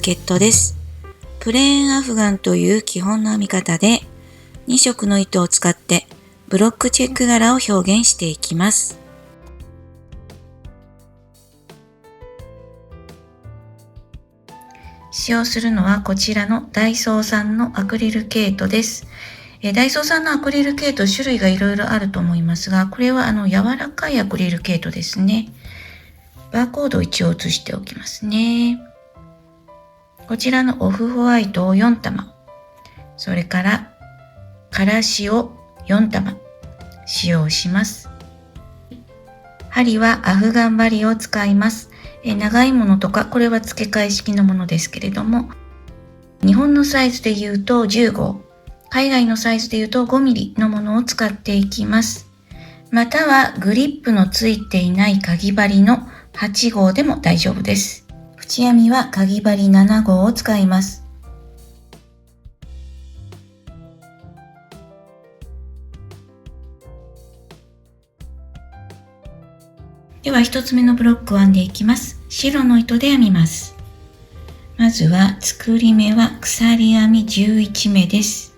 ケットです。プレーンアフガンという基本の編み方で2色の糸を使ってブロックチェック柄を表現していきます。使用するのはこちらのダイソーさんのアクリル毛糸です。ダイソーさんのアクリル毛糸種類がいろいろあると思いますが、これは柔らかいアクリル毛糸ですね。バーコードを一応写しておきますね。こちらのオフホワイトを4玉、それからからしを4玉使用します。針はアフガン針を使います。長いものとか、これは付け替え式のものですけれども、日本のサイズで言うと10号、海外のサイズで言うと5ミリのものを使っていきます。またはグリップのついていないかぎ針の8号でも大丈夫です。縁編みはかぎ針7号を使います。では1つ目のブロックを編んでいきます。白の糸で編みます。まずは作り目は鎖編み11目です。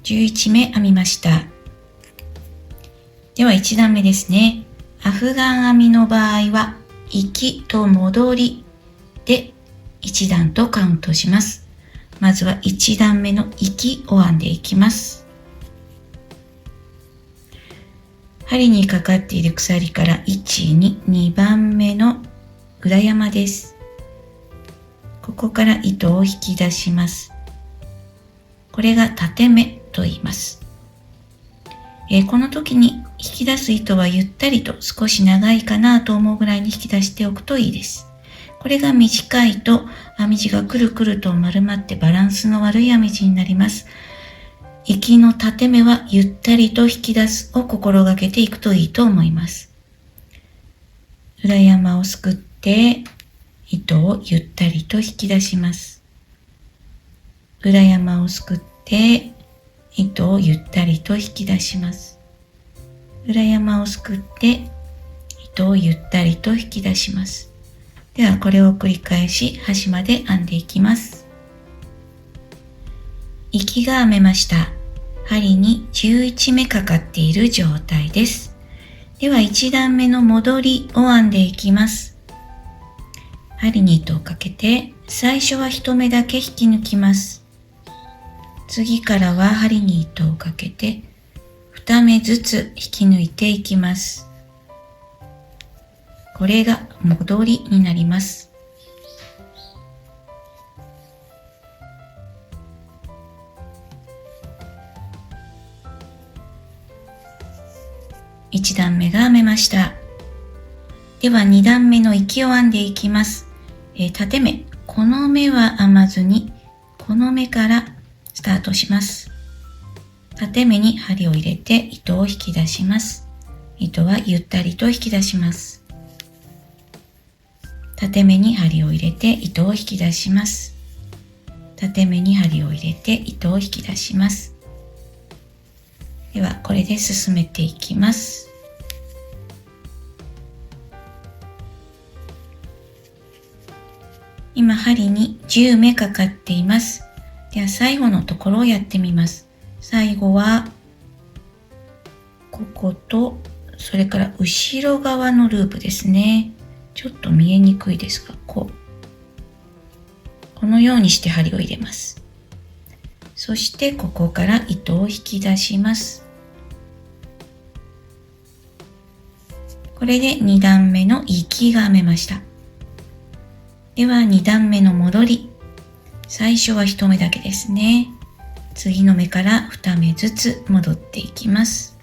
11目編みました。では1段目ですね。アフガン編みの場合は行きと戻りで1段とカウントします。まずは1段目の行きを編んでいきます。針にかかっている鎖から1、2番目の裏山です。ここから糸を引き出します。これが縦目と言います。この時に引き出す糸はゆったりと少し長いかなと思うぐらいに引き出しておくといいです。これが短いと編み地がくるくると丸まってバランスの悪い編み地になります。行きの縦目はゆったりと引き出すを心がけていくといいと思います。裏山をすくって糸をゆったりと引き出します。裏山をすくって糸をゆったりと引き出します。裏山をすくって糸をゆったりと引き出します。ではこれを繰り返し端まで編んでいきます。行きが編めました。針に11目かかっている状態です。では1段目の戻りを編んでいきます。針に糸をかけて最初は1目だけ引き抜きます。次からは針に糸をかけて2目ずつ引き抜いていきます。これが戻りになります。1段目が編めました。では2段目の行きを編んでいきます。縦目、この目は編まずにこの目からスタートします。縦目に針を入れて糸を引き出します。糸はゆったりと引き出します。縦目に針を入れて糸を引き出します。縦目に針を入れて糸を引き出します。ではこれで進めていきます。今針に10目かかっています。では最後のところをやってみます。最後はこことそれから後ろ側のループですね。ちょっと見えにくいですが、このようにして針を入れます。そしてここから糸を引き出します。これで2段目の行きが編めました。では2段目の戻り。最初は1目だけですね。次の目から2目ずつ戻っていきます。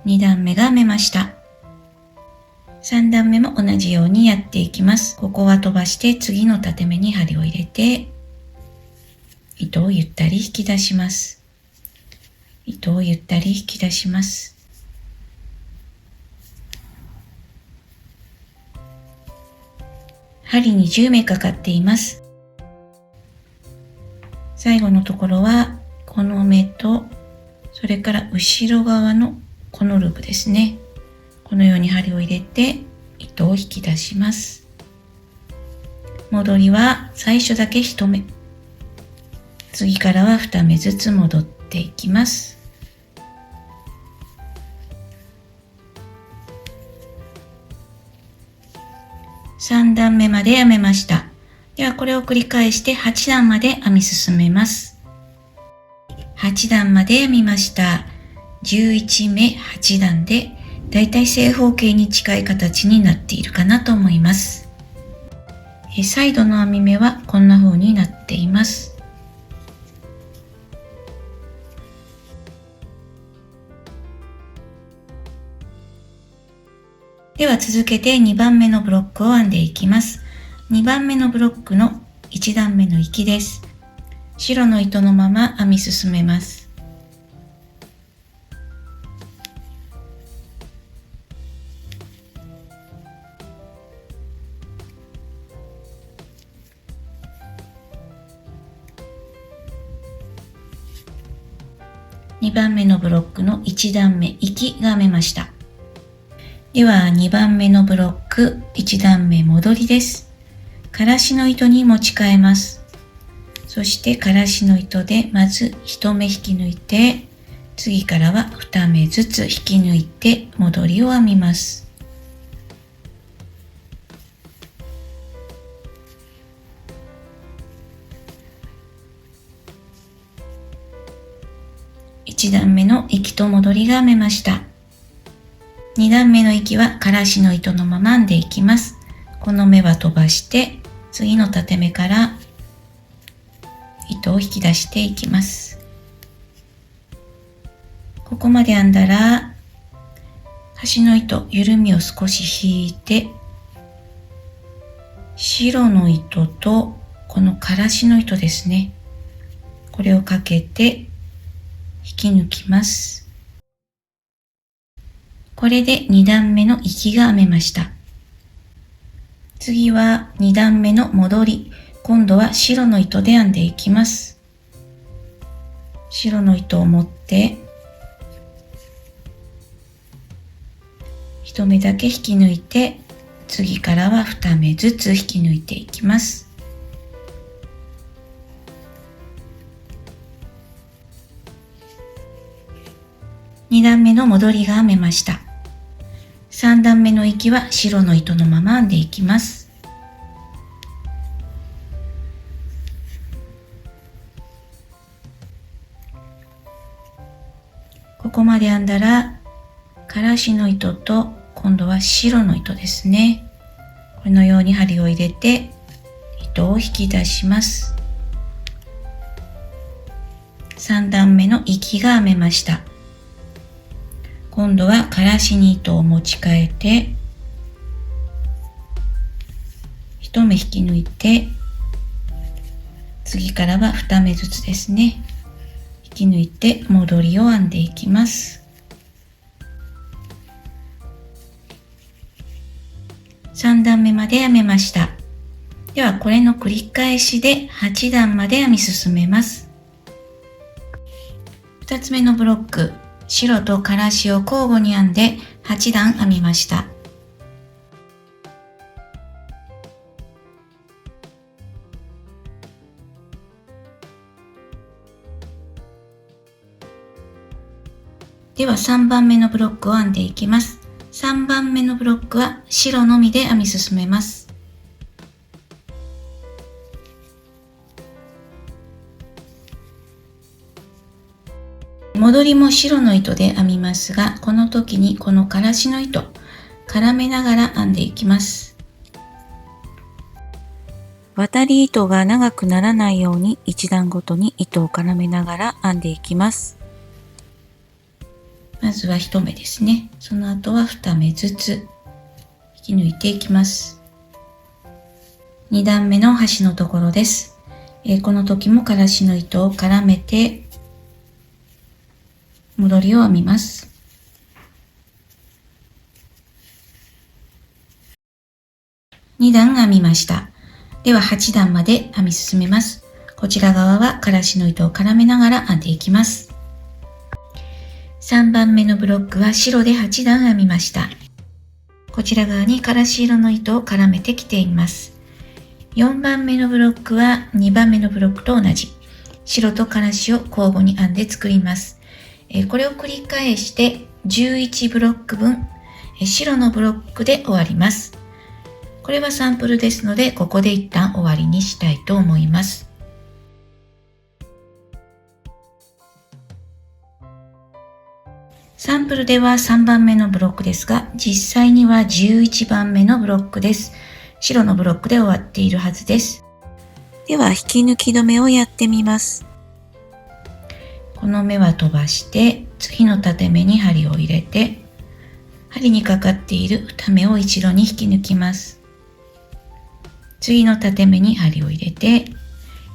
2段目が編めました。3段目も同じようにやっていきます。ここは飛ばして次の縦目に針を入れて糸をゆったり引き出します。糸をゆったり引き出します。針に10目かかっています。最後のところはこの目と、それから後ろ側のこのループですね。このように針を入れて糸を引き出します。戻りは最初だけ1目。次からは2目ずつ戻っていきます。3段目まで編めました。ではこれを繰り返して8段まで編み進めます。8段まで編みました。11目8段でだいたい正方形に近い形になっているかなと思います。サイドの編み目はこんな風になっています。では続けて2番目のブロックを編んでいきます。2番目のブロックの1段目の行きです。白の糸のまま編み進めます。2番目のブロックの1段目行きが編めました。では2番目のブロック1段目戻りです。からしの糸に持ち替えます。そしてからしの糸でまず1目引き抜いて、次からは2目ずつ引き抜いて戻りを編みます。1段目の行きと戻りが編めました。2段目の行きはからしの糸のまま編んでいきます。この目は飛ばして次の縦目から糸を引き出していきます。ここまで編んだら端の糸緩みを少し引いて、白の糸とこのからしの糸ですね、これをかけて引き抜きます。これで2段目の行きが編めました。次は2段目の戻り。今度は白の糸で編んでいきます。白の糸を持って1目だけ引き抜いて、次からは2目ずつ引き抜いていきます。2段目の戻りが編めました。3段目の行きは白の糸のまま編んでいきます。ここまで編んだら、からしの糸と今度は白の糸ですね。このように針を入れて糸を引き出します。3段目の行きが編めました。今度はからしに糸を持ち替えて1目引き抜いて、次からは2目ずつですね、引き抜いて戻りを編んでいきます。3段目まで編めました。ではこれの繰り返しで8段まで編み進めます。2つ目のブロック、白とからしを交互に編んで8段編みました。では3番目のブロックを編んでいきます。3番目のブロックは白のみで編み進めます。戻りも白の糸で編みますが、この時にこのからしの糸絡めながら編んでいきます。渡り糸が長くならないように1段ごとに糸を絡めながら編んでいきます。まずは1目ですね。その後は2目ずつ引き抜いていきます。2段目の端のところです。この時もからしの糸を絡めて戻りを編みます。2段編みました。では8段まで編み進めます。こちら側はからしの糸を絡めながら編んでいきます。3番目のブロックは白で8段編みました。こちら側にからし色の糸を絡めてきています。4番目のブロックは2番目のブロックと同じ白とからしを交互に編んで作ります。これを繰り返して11ブロック分白のブロックで終わります。これはサンプルですので、ここで一旦終わりにしたいと思います。サンプルでは3番目のブロックですが、実際には11番目のブロックです。白のブロックで終わっているはずです。では引き抜き止めをやってみます。この目は飛ばして、次の縦目に針を入れて、針にかかっている2目を一度に引き抜きます。次の縦目に針を入れて、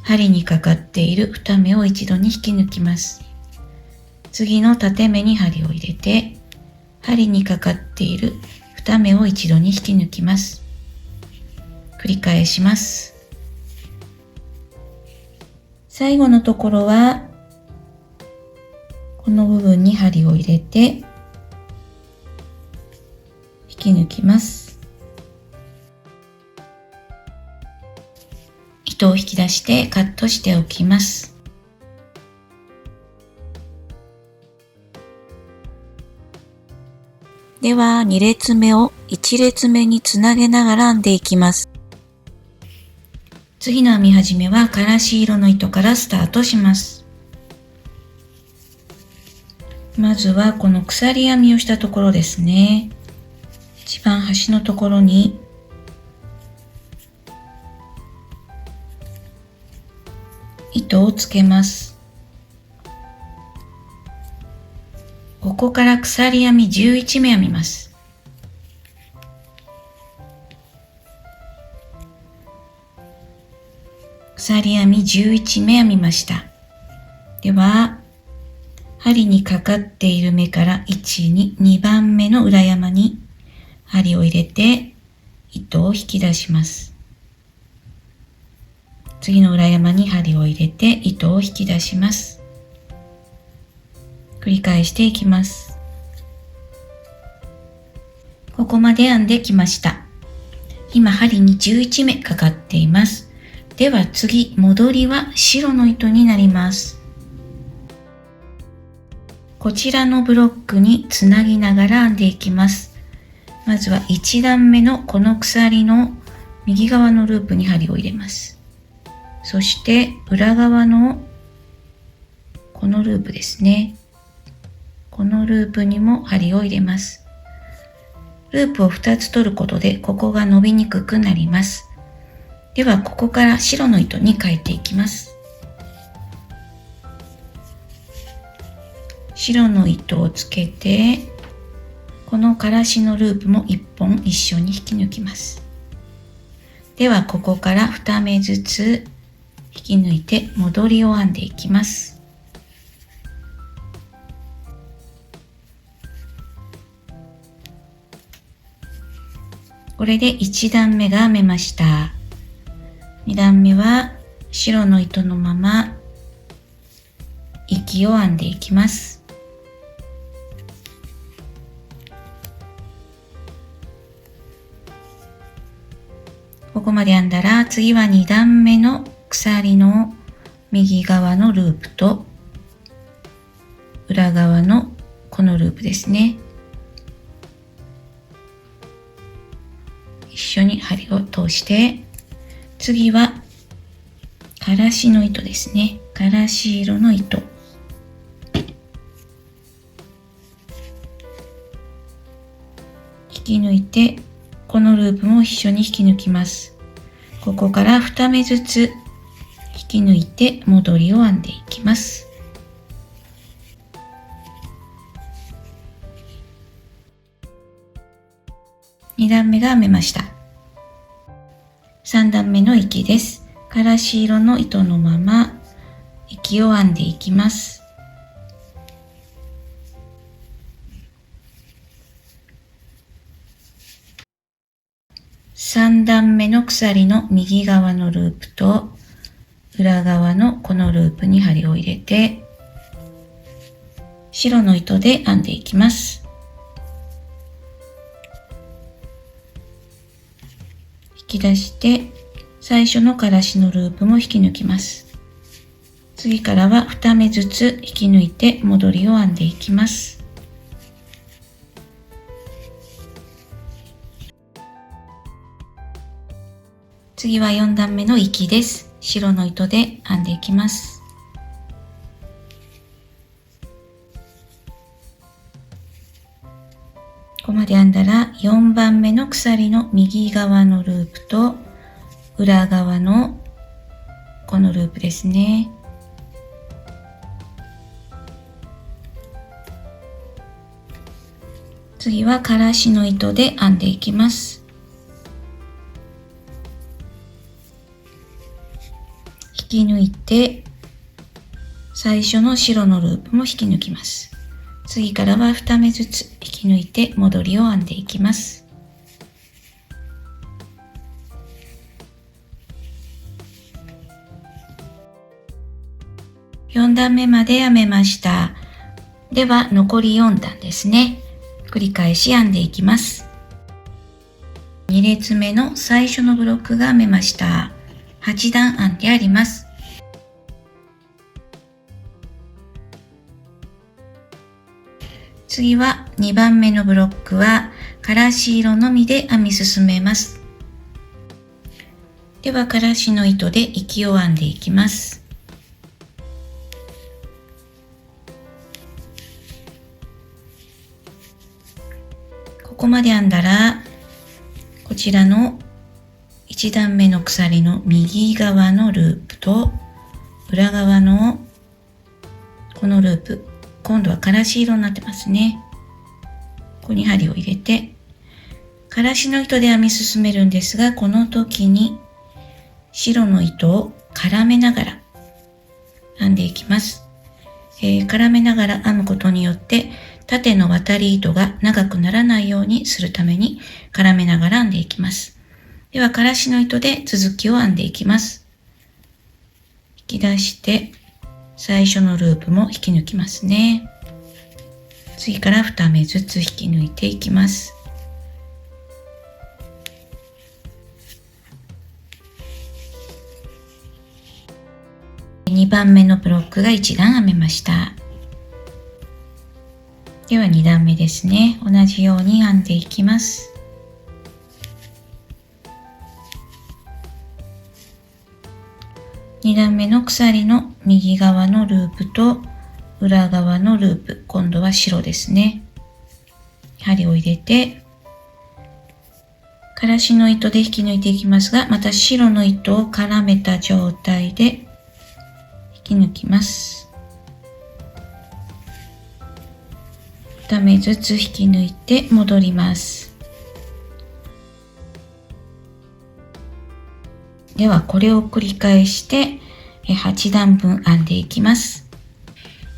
針にかかっている2目を一度に引き抜きます。次の縦目に針を入れて、針にかかっている2目を一度に引き抜きます。繰り返します。最後のところは、この部分に針を入れて、引き抜きます。糸を引き出してカットしておきます。では2列目を1列目につなげながら編んでいきます。次の編み始めはからし色の糸からスタートします。まずはこの鎖編みをしたところですね。一番端のところに糸をつけます。ここから鎖編み11目編みます。鎖編み11目編みました。では、針にかかっている目から1、2番目の裏山に針を入れて糸を引き出します。次の裏山に針を入れて糸を引き出します。繰り返していきます。ここまで編んできました。今針に11目かかっています。では次、戻りは白の糸になります。こちらのブロックにつなぎながら編んでいきます。まずは1段目のこの鎖の右側のループに針を入れます。そして裏側のこのループですね。このループにも針を入れます。ループを2つ取ることでここが伸びにくくなります。ではここから白の糸に変えていきます。白の糸をつけて、このからしのループも1本一緒に引き抜きます。ではここから2目ずつ引き抜いて戻りを編んでいきます。これで1段目が編めました。2段目は白の糸のまま息を編んでいきます。ここまで編んだら次は2段目の鎖の右側のループと裏側のこのループですね。一緒に針を通して、次はからしの糸ですね。からし色の糸。引き抜いて、このループも一緒に引き抜きます。ここから2目ずつ引き抜いて戻りを編んでいきます。2段目が編めました。3段目の息です。からし色の糸のまま息を編んでいきます。3段目の鎖の右側のループと裏側のこのループに針を入れて、白の糸で編んでいきます。引き出して最初のからしのループも引き抜きます。次からは2目ずつ引き抜いて戻りを編んでいきます。次は4段目の行きです。白の糸で編んでいきます。ここまで編んだら4番目の鎖の右側のループと裏側のこのループですね。次はからしの糸で編んでいきます。引き抜いて最初の白のループも引き抜きます。次からは2目ずつ引き抜いて戻りを編んでいきます。4段目まで編めました。では残り4段ですね。繰り返し編んでいきます。2列目の最初のブロックが編めました。8段編んであります。次は2番目のブロックはからし色のみで編み進めます。ではからしの糸で息を編んでいきます。ここまで編んだらこちらの1段目の鎖の右側のループと裏側のこのループ、今度はからし色になってますね。ここに針を入れてからしの糸で編み進めるんですが、この時に白の糸を絡めながら編んでいきます。絡めながら編むことによって縦の渡り糸が長くならないようにするために絡めながら編んでいきます。ではからしの糸で続きを編んでいきます。引き出して最初のループも引き抜きますね。次から2目ずつ引き抜いていきます。2番目のブロックが1段編めました。では2段目ですね。同じように編んでいきます。2段目の鎖の右側のループと裏側のループ、今度は白ですね。針を入れてからしの糸で引き抜いていきますが、また白の糸を絡めた状態で引き抜きます。2目ずつ引き抜いて戻ります。ではこれを繰り返して8段分編んでいきます。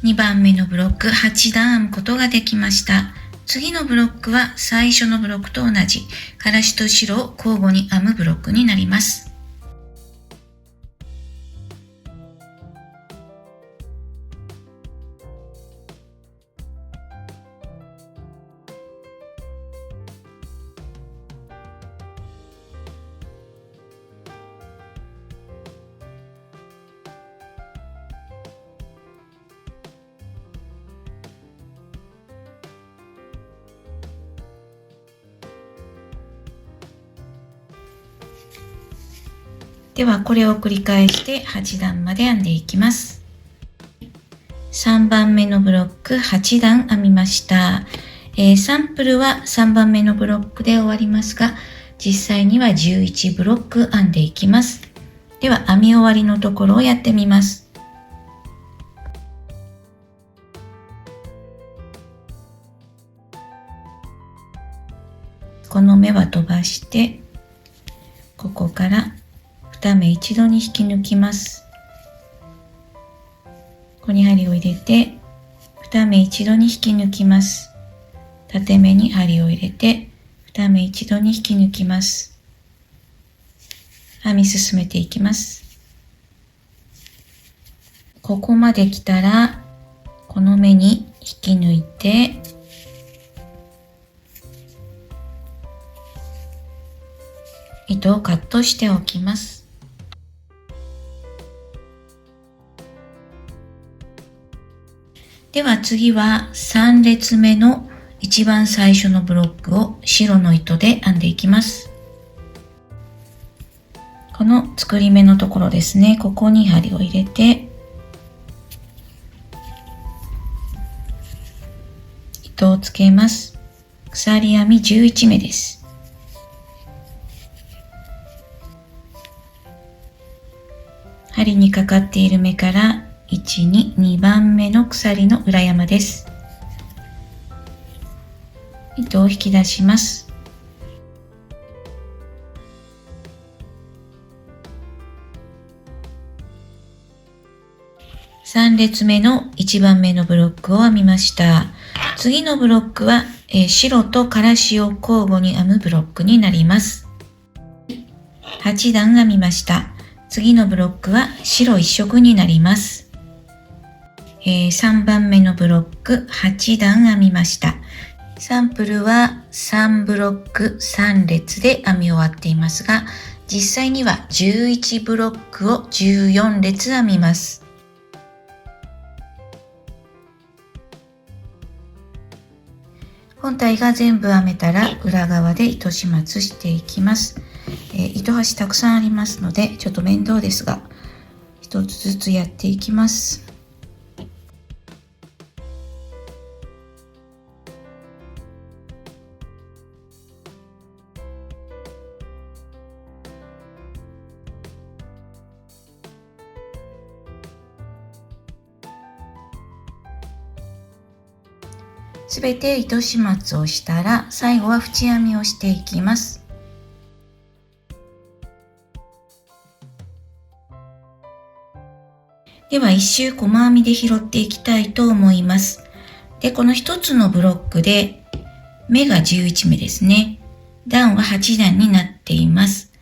2番目のブロック8段編むことができました。次のブロックは最初のブロックと同じからしと白を交互に編むブロックになります。ではこれを繰り返して8段まで編んでいきます。3番目のブロック8段編みました。サンプルは3番目のブロックで終わりますが、実際には11ブロック編んでいきます。では編み終わりのところをやってみます。この目は飛ばして、ここから2目一度に引き抜きます。ここに針を入れて2目一度に引き抜きます。縦目に針を入れて2目一度に引き抜きます。編み進めていきます。ここまで来たらこの目にき抜いて、糸をカットしておきます。では次は3列目の一番最初のブロックを白の糸で編んでいきます。この作り目のところですね、ここに針を入れて、糸をつけます。鎖編み11目です。針にかかっている目から1、2番目の鎖の裏山です。糸を引き出します。3列目の1番目のブロックを編みました。次のブロックは、白とからしを交互に編むブロックになります。8段編みました。次のブロックは白一色になります。3番目のブロック8段編みました。サンプルは3ブロック3列で編み終わっていますが、実際には11ブロックを14列編みます。本体が全部編めたら裏側で糸始末していきます。糸端たくさんありますのでちょっと面倒ですが、一つずつやっていきます。すべて糸始末をしたら、最後は縁編みをしていきます。では一周細編みで拾っていきたいと思います。で、この一つのブロックで目が11目ですね。段は8段になっています。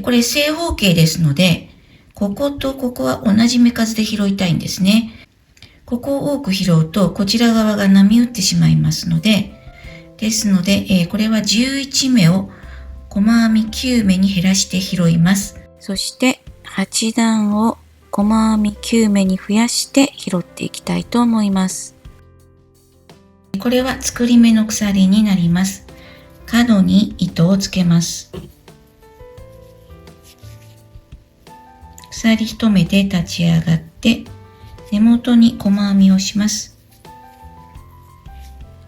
これ正方形ですので、こことここは同じ目数で拾いたいんですね。ここを多く拾うとこちら側が波打ってしまいますので、これは11目を細編み9目に減らして拾います。そして8段を細編み9目に増やして拾っていきたいと思います。これは作り目の鎖になります。角に糸をつけます。鎖1目で立ち上がって根元に細編みをします。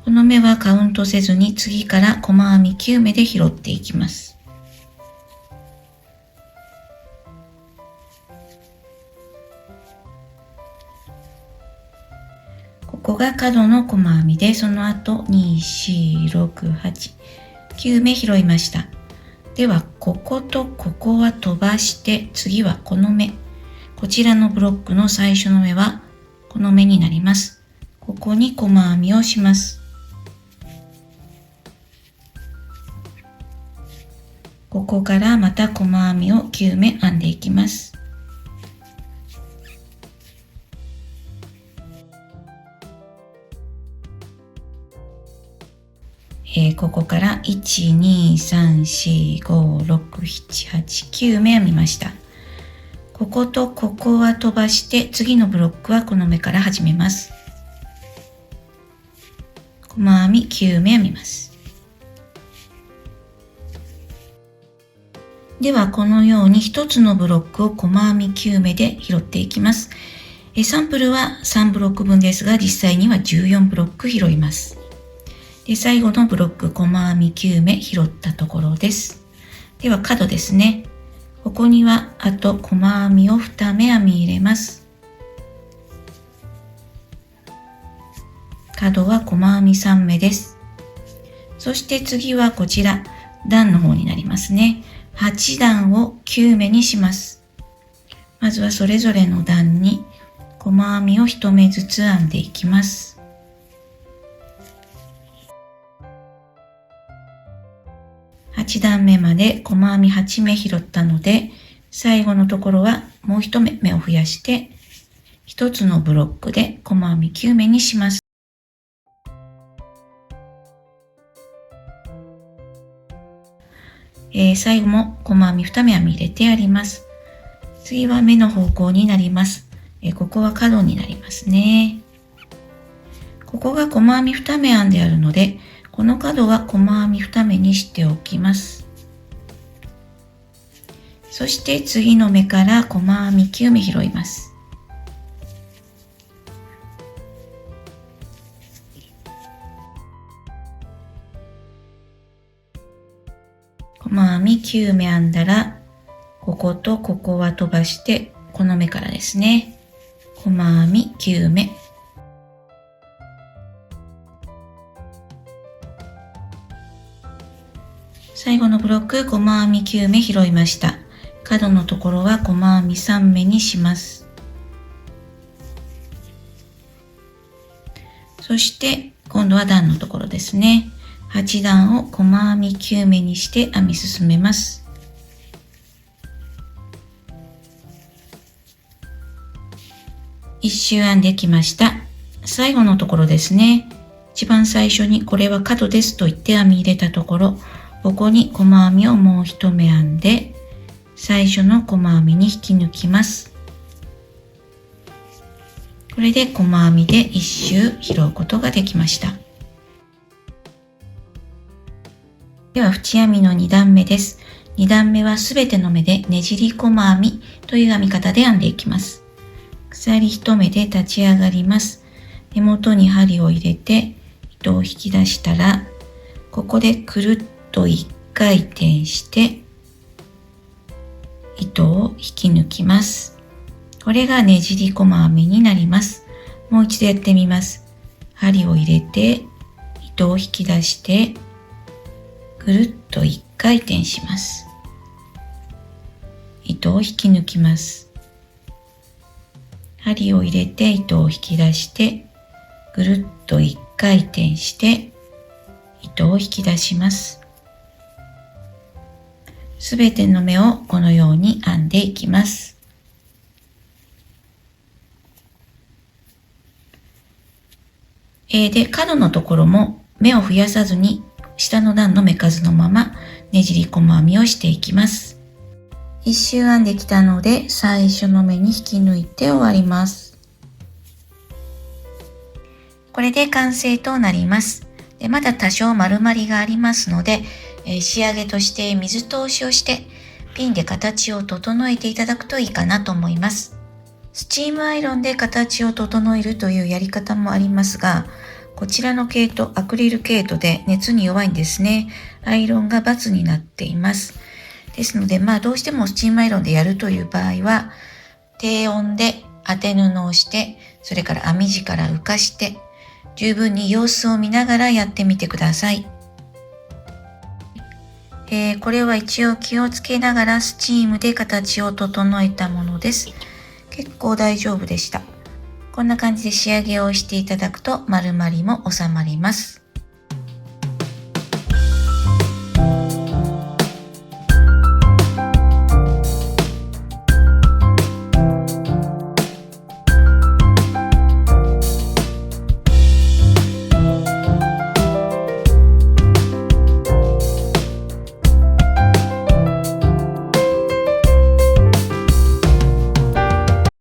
この目はカウントせずに次から細編み9目で拾っていきます。ここが角の細編みで、その後2、4、6、8、9目拾いました。ではこことここは飛ばして、次はこの目、こちらのブロックの最初の目はこの目になります。ここに細編みをします。ここからまた細編みを9目編んでいきます。ここから1、2、3、4、5、6、7、8、9目編みました。こことここは飛ばして、次のブロックはこの目から始めます。細編み9目編みます。ではこのように一つのブロックを細編み9目で拾っていきます。サンプルは3ブロック分ですが、実際には14ブロック拾います。で、最後のブロック細編み9目拾ったところです。では角ですね。ここにはあと細編みを2目編み入れます。角は細編み3目です。そして次はこちら段の方になりますね。8段を9目にします。まずはそれぞれの段に細編みを1目ずつ編んでいきます。8段目まで細編み8目拾ったので、最後のところはもう1目を増やして、1つのブロックで細編み9目にします。最後も細編み2目編み入れてやります。次は目の方向になります。ここは角になりますね。ここが細編み2目編んであるので、この角は細編み2目にしておきます。そして次の目から細編み9目拾います。細編み9目編んだら、こことここは飛ばして、この目からですね、細編み9目。最後のブロック、細編み9目拾いました。角のところは細編み3目にします。そして今度は段のところですね。8段を細編み9目にして編み進めます。1周編んできました。最後のところですね。一番最初にこれは角ですと言って編み入れたところ、ここに細編みをもう1目編んで、最初の細編みに引き抜きます。これで細編みで1周拾うことができました。では縁編みの2段目です。2段目はすべての目でねじり細編みという編み方で編んでいきます。鎖1目で立ち上がります。根元に針を入れて糸を引き出したら、ここでくるっと1回転して糸を引き抜きます。これがねじり細編みになります。もう一度やってみます。針を入れて糸を引き出してぐるっと1回転します。糸を引き抜きます。針を入れて糸を引き出してぐるっと1回転して糸を引き出します。すべての目をこのように編んでいきます。で、角のところも目を増やさずに下の段の目数のままねじり細編みをしていきます。1周編んできたので最初の目に引き抜いて終わります。これで完成となります。で、まだ多少丸まりがありますので、仕上げとして水通しをしてピンで形を整えていただくといいかなと思います。スチームアイロンで形を整えるというやり方もありますが、こちらの毛糸、アクリル毛糸で熱に弱いんですね。アイロンが×になっています。ですので、どうしてもスチームアイロンでやるという場合は、低温で当て布をして、それから編み地から浮かして、十分に様子を見ながらやってみてください。これは一応気をつけながらスチームで形を整えたものです。結構大丈夫でした。こんな感じで仕上げをしていただくと丸まりも収まります。